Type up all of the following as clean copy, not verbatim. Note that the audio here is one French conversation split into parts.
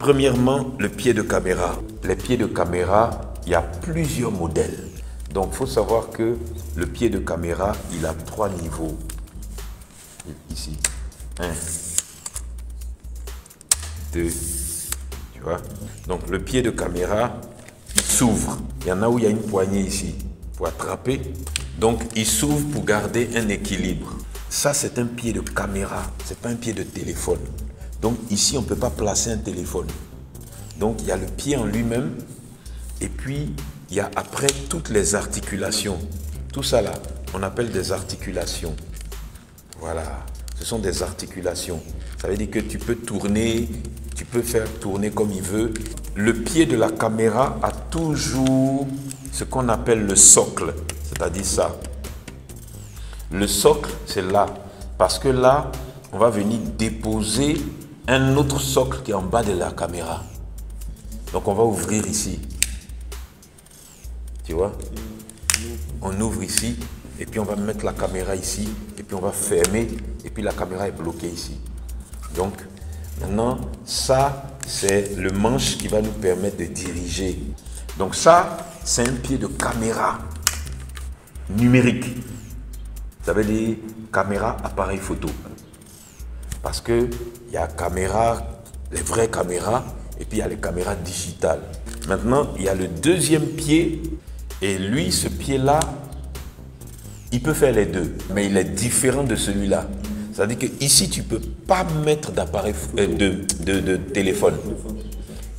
Premièrement, le pied de caméra. Les pieds de caméra, il y a plusieurs modèles. Donc, il faut savoir que le pied de caméra, il a 3 niveaux. Ici. 1, 2, tu vois. Donc, le pied de caméra, il s'ouvre. Il y en a où il y a une poignée ici pour attraper. Donc, il s'ouvre pour garder un équilibre. Ça, c'est un pied de caméra. Ce n'est pas un pied de téléphone. Donc, ici, on ne peut pas placer un téléphone. Donc, il y a le pied en lui-même. Et puis, il y a après toutes les articulations. Tout ça là, on appelle des articulations. Voilà, ce sont des articulations. Ça veut dire que tu peux tourner, tu peux faire tourner comme il veut. Le pied de la caméra a toujours ce qu'on appelle le socle, c'est-à-dire ça. Le socle, c'est là. Parce que là, on va venir déposer un autre socle qui est en bas de la caméra. Donc, on va ouvrir ici. Tu vois? On ouvre ici, et puis on va mettre la caméra ici, et puis on va fermer, et puis la caméra est bloquée ici. Donc, maintenant, ça, c'est le manche qui va nous permettre de diriger. Donc ça, c'est un pied de caméra numérique. Ça veut dire caméra, appareil photo. Parce qu'il y a caméra, les vraies caméras, et puis il y a les caméras digitales. Maintenant, il y a le deuxième pied, et lui, ce pied-là, il peut faire les deux, mais il est différent de celui-là. C'est-à-dire qu'ici, tu ne peux pas mettre d'appareil de téléphone.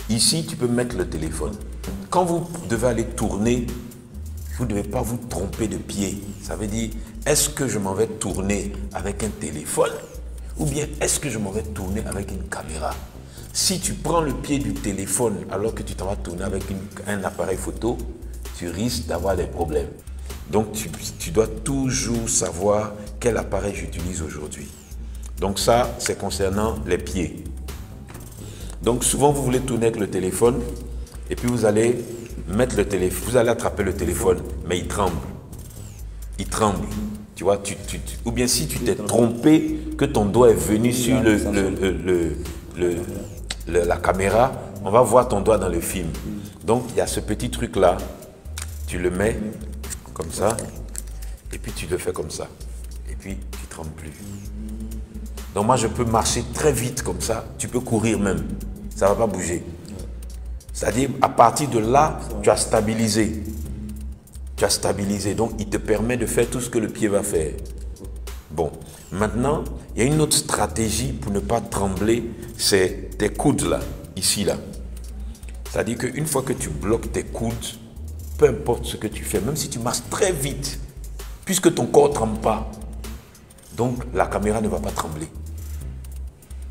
Ici, tu peux mettre le téléphone. Quand vous devez aller tourner, vous ne devez pas vous tromper de pied. Ça veut dire, est-ce que je m'en vais tourner avec un téléphone ou bien est-ce que je m'en vais tourner avec une caméra? Si tu prends le pied du téléphone alors que tu t'en vas tourner avec un appareil photo, tu risques d'avoir des problèmes. Donc, tu dois toujours savoir quel appareil j'utilise aujourd'hui. Donc ça, c'est concernant les pieds. Donc, souvent, vous voulez tourner avec le téléphone et puis vous allez mettre le téléphone, vous allez attraper le téléphone, mais il tremble. Il tremble. Tu vois, ou bien si tu t'es trompé, que ton doigt est venu sur la caméra, on va voir ton doigt dans le film. Donc, il y a ce petit truc-là. Tu le mets comme ça, et puis tu le fais comme ça. Et puis, tu ne trembles plus. Donc, moi, je peux marcher très vite comme ça. Tu peux courir même. Ça ne va pas bouger. C'est-à-dire, à partir de là, tu as stabilisé. Tu as stabilisé. Donc, il te permet de faire tout ce que le pied va faire. Bon, maintenant, il y a une autre stratégie pour ne pas trembler. C'est tes coudes là, ici là. C'est-à-dire qu'une fois que tu bloques tes coudes, peu importe ce que tu fais, même si tu marches très vite, puisque ton corps ne tremble pas, donc la caméra ne va pas trembler.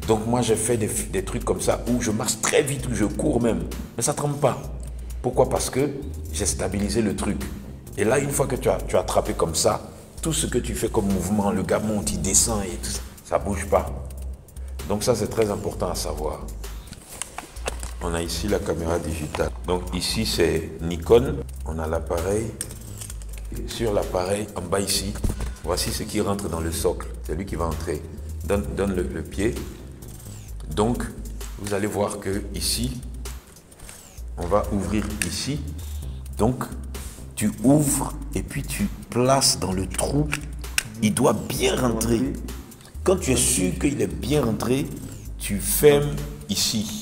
Donc moi, j'ai fait des trucs comme ça où je marche très vite, où je cours même, mais ça ne tremble pas. Pourquoi? Parce que j'ai stabilisé le truc. Et là, une fois que tu as attrapé comme ça, tout ce que tu fais comme mouvement, le gars monte, il descend et tout ça ne bouge pas. Donc ça, c'est très important à savoir. On a ici la caméra digitale. Donc ici, c'est Nikon. On a l'appareil. Sur l'appareil, en bas ici, voici ce qui rentre dans le socle. C'est lui qui va entrer. Donne le pied. Donc, vous allez voir que ici, on va ouvrir ici. Donc, tu ouvres et puis tu places dans le trou. Il doit bien rentrer. Quand tu es sûr qu'il est bien rentré, tu fermes ici.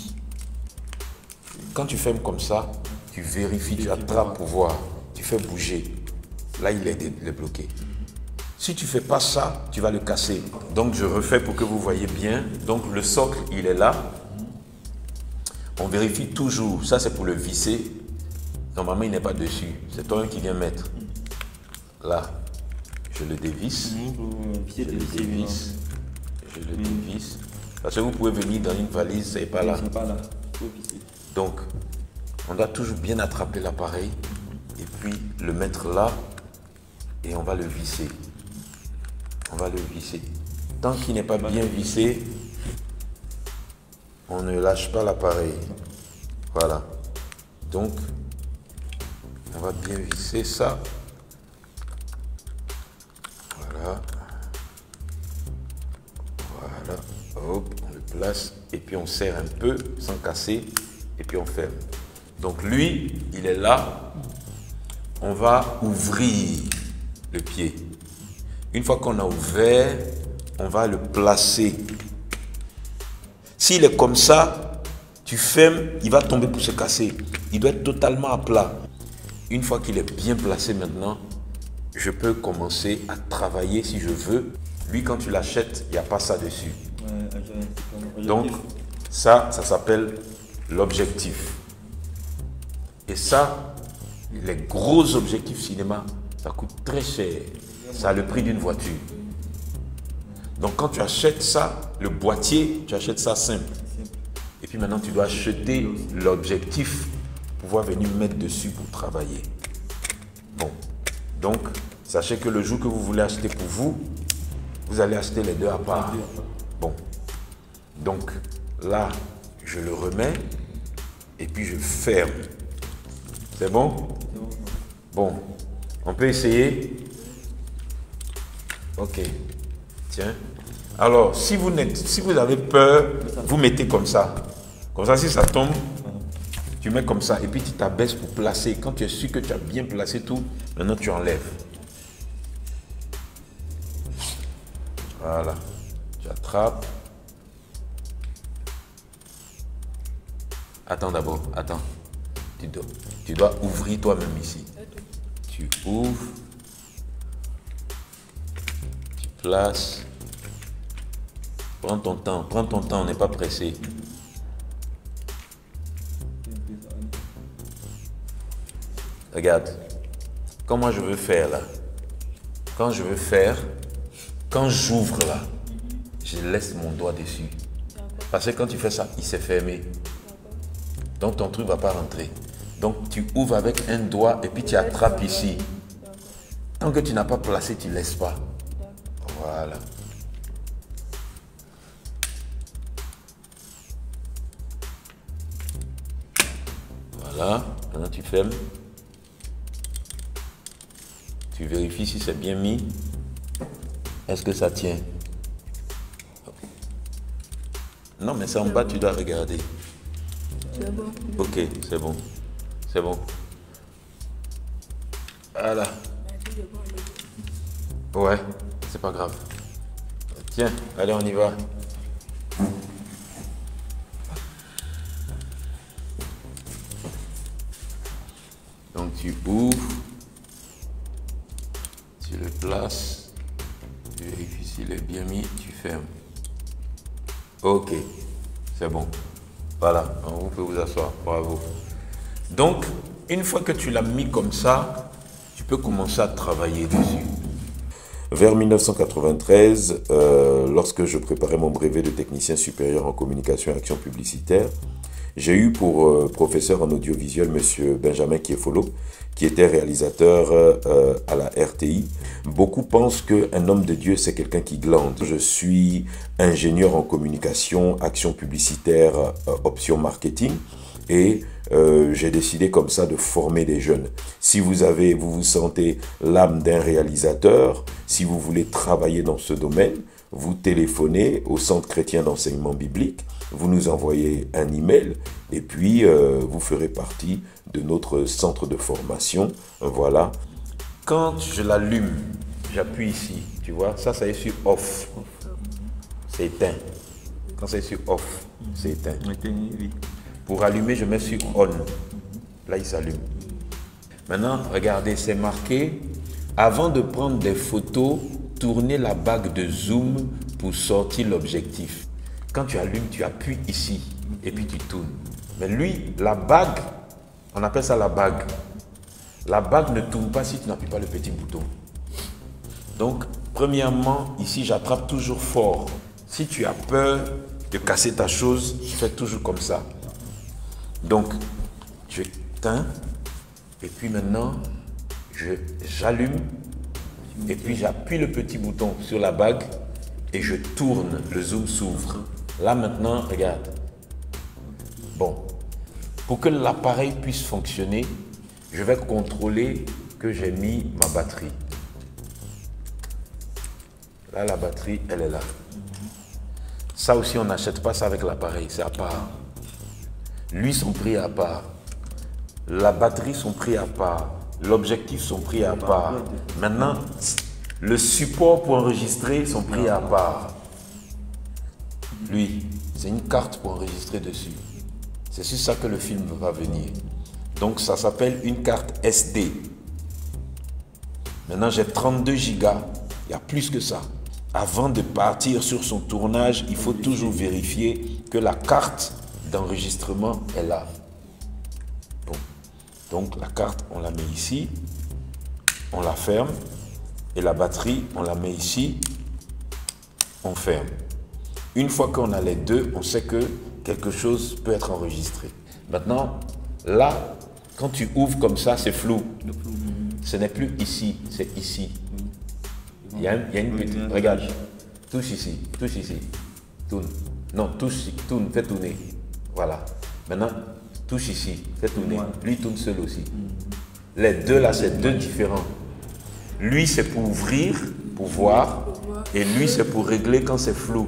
Quand tu fermes comme ça, tu vérifies, tu attrapes pour voir, tu fais bouger. Là, il est bloqué. Si tu ne fais pas ça, tu vas le casser. Donc, je refais pour que vous voyez bien. Donc, le socle, il est là. On vérifie toujours. Ça, c'est pour le visser. Normalement, il n'est pas dessus. C'est toi qui viens mettre. Là, je le dévisse. Je le dévisse. Je le dévisse. Parce que vous pouvez venir dans une valise, c'est pas là. Donc, on doit toujours bien attraper l'appareil et puis le mettre là et on va le visser. On va le visser. Tant qu'il n'est pas bien vissé, on ne lâche pas l'appareil. Voilà. Donc, on va bien visser ça. Voilà. Voilà. Hop, on le place et puis on serre un peu sans casser, et puis on ferme. Donc lui, il est là. On va ouvrir le pied. Une fois qu'on a ouvert, on va le placer. S'il est comme ça, tu fermes, il va tomber pour se casser. Il doit être totalement à plat. Une fois qu'il est bien placé maintenant, je peux commencer à travailler si je veux. Lui, quand tu l'achètes, il n'y a pas ça dessus. Donc, ça s'appelle l'objectif. Et ça, les gros objectifs cinéma, ça coûte très cher. Ça a le prix d'une voiture. Donc quand tu achètes ça, le boîtier, tu achètes ça simple. Et puis maintenant, tu dois acheter l'objectif pour pouvoir venir mettre dessus pour travailler. Bon, donc, sachez que le jour que vous voulez acheter pour vous, vous allez acheter les deux à part. Bon, donc là, je le remets et puis je ferme. C'est bon? Bon, on peut essayer? Ok, tiens. Alors, si vous avez peur, vous mettez comme ça. Comme ça, si ça tombe, tu mets comme ça et puis tu t'abaisses pour placer. Quand tu es sûr que tu as bien placé tout, maintenant tu enlèves. Voilà, tu attrapes. Attends d'abord, attends. Tu dois ouvrir toi-même ici. Tu ouvres. Tu places. Prends ton temps, on n'est pas pressé. Regarde, quand moi je veux faire là, quand j'ouvre là, je laisse mon doigt dessus. Parce que quand tu fais ça, il s'est fermé. Donc ton truc ne va pas rentrer. Donc tu ouvres avec un doigt et puis tu attrapes ici. Tant que tu n'as pas placé, tu ne laisses pas. Voilà. Voilà. Maintenant tu fermes. Tu vérifies si c'est bien mis. Est-ce que ça tient? Non, mais c'est en bas, tu dois regarder. C'est bon. Ok, c'est bon. C'est bon. Voilà. Ouais, c'est pas grave. Tiens, allez, on y va. Donc tu ouvres, tu le places, tu vérifies s'il est bien mis, tu fermes. Ok, c'est bon. Voilà, vous pouvez vous asseoir, bravo. Donc, une fois que tu l'as mis comme ça, tu peux commencer à travailler dessus. Vers 1993, lorsque je préparais mon brevet de technicien supérieur en communication et action publicitaire, j'ai eu pour professeur en audiovisuel M. Benjamin Kiefolo, qui était réalisateur à la RTI. Beaucoup pensent qu'un homme de Dieu, c'est quelqu'un qui glande. Je suis ingénieur en communication, action publicitaire, option marketing. Et j'ai décidé comme ça de former des jeunes. Si vous vous sentez l'âme d'un réalisateur, si vous voulez travailler dans ce domaine, vous téléphonez au Centre chrétien d'enseignement biblique, vous nous envoyez un email et puis vous ferez partie de notre centre de formation. Voilà. Quand je l'allume, j'appuie ici, tu vois, ça est sur off. C'est éteint. Quand c'est sur off, c'est éteint. Pour allumer, je mets sur on. Là, il s'allume. Maintenant, regardez, c'est marqué. Avant de prendre des photos, tournez la bague de zoom pour sortir l'objectif. Quand tu allumes, tu appuies ici et puis tu tournes. Mais lui, la bague, on appelle ça la bague. La bague ne tourne pas si tu n'appuies pas le petit bouton. Donc, premièrement, ici, j'attrape toujours fort. Si tu as peur de casser ta chose, fais toujours comme ça. Donc, je teins et puis maintenant, j'allume et puis j'appuie le petit bouton sur la bague et je tourne, le zoom s'ouvre. Là maintenant, regarde. Bon, pour que l'appareil puisse fonctionner, je vais contrôler que j'ai mis ma batterie. Là, la batterie, elle est là. Ça aussi, on n'achète pas ça avec l'appareil, c'est à part. Lui, son prix à part. La batterie, son prix à part. L'objectif, son prix à part. Maintenant, le support pour enregistrer, son prix à part. Lui, c'est une carte pour enregistrer dessus. C'est sur ça que le film va venir. Donc, ça s'appelle une carte SD. Maintenant, j'ai 32 gigas. Il y a plus que ça. Avant de partir sur son tournage, il faut toujours vérifier que la carte d'enregistrement est là. Bon. Donc, la carte, on la met ici. On la ferme. Et la batterie, on la met ici. On ferme. Une fois qu'on a les deux, on sait que quelque chose peut être enregistré. Maintenant, là, quand tu ouvres comme ça, c'est flou. Ce n'est plus ici, c'est ici. Il y a une petite... Regarde, touche ici, tourne. Non, touche, tourne, fais tourner. Voilà. Maintenant, touche ici, fais tourner. Lui tourne seul aussi. Les deux là, c'est deux différents. Lui, c'est pour ouvrir, pour voir. Et lui, c'est pour régler quand c'est flou.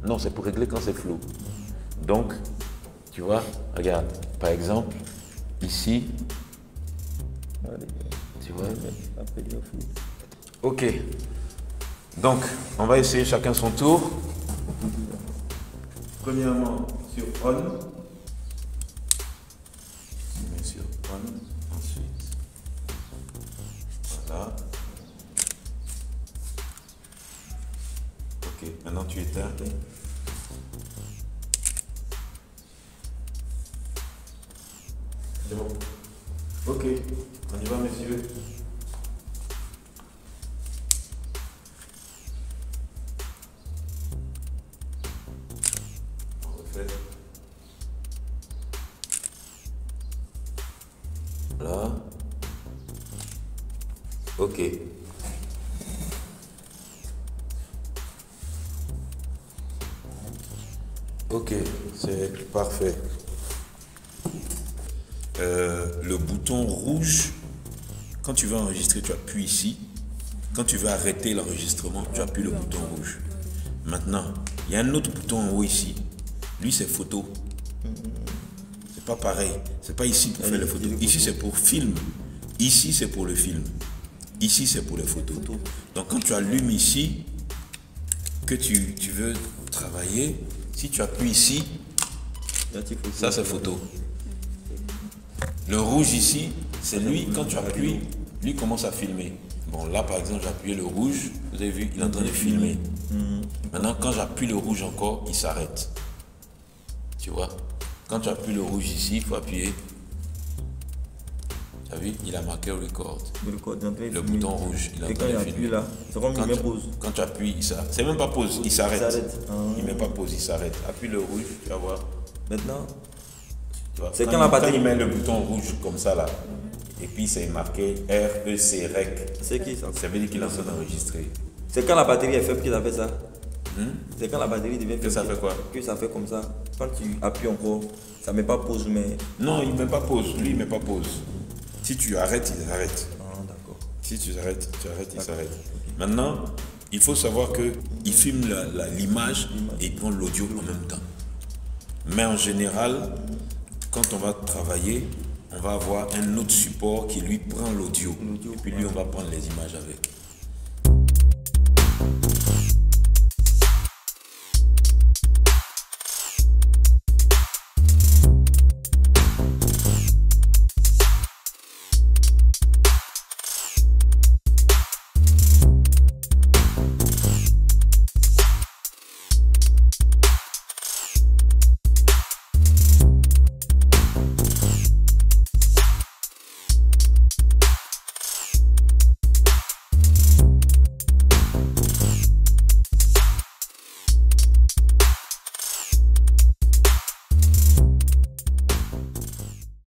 Non, c'est pour régler quand c'est flou. Donc, tu vois, regarde, par exemple, ici, tu vois. Ok. Donc, on va essayer chacun son tour. Premièrement, sur on. On met sur on, ensuite. Voilà. Ok, maintenant tu éteins. C'est bon. Ok, on y va, messieurs. On refait. Là. Ok. Ok, c'est parfait. Le bouton rouge, quand tu veux enregistrer, tu appuies ici. Quand tu veux arrêter l'enregistrement, tu appuies le bouton rouge. Maintenant, il y a un autre bouton en haut ici. Lui, c'est photo. C'est pas pareil. C'est pas ici pour faire les photos. Ici, c'est pour film. Ici, c'est pour le film. Ici, c'est pour les photos. Donc, quand tu allumes ici, que tu veux travailler, si tu appuies ici, ça c'est photo. Le rouge ici, c'est lui, quand tu appuies, lui commence à filmer. Bon, là par exemple, j'ai appuyé le rouge, vous avez vu, il est en train de filmer. Maintenant, quand j'appuie le rouge encore, il s'arrête. Tu vois? Quand tu appuies le rouge ici, il faut appuyer. Tu as vu, il a marqué record. Le bouton rouge, il est en train de filmer. Là, quand tu appuies, il s'arrête. C'est même pas pause, il s'arrête. Il met pas pause, il s'arrête. Appuie le rouge, tu vas voir. Maintenant, c'est quand la batterie met le bouton rouge comme ça là. Et puis c'est marqué REC. C'est qui ça? Ça veut dire qu'il est en train d'enregistrer. C'est quand la batterie est faible qu'il a fait ça. C'est quand la batterie devient faible. Que ça fait quoi? Que ça fait comme ça. Quand tu appuies encore, ça met pas pause, mais. Non, il met pas pause. Lui, il met pas pause. Si tu arrêtes, il arrête. Ah, d'accord. Si tu arrêtes, il s'arrête. Okay. Maintenant, il faut savoir qu'il filme l'image et il prend l'audio en même temps. Mais en général, quand on va travailler, on va avoir un autre support qui lui prend l'audio. Et puis lui, on va prendre les images avec.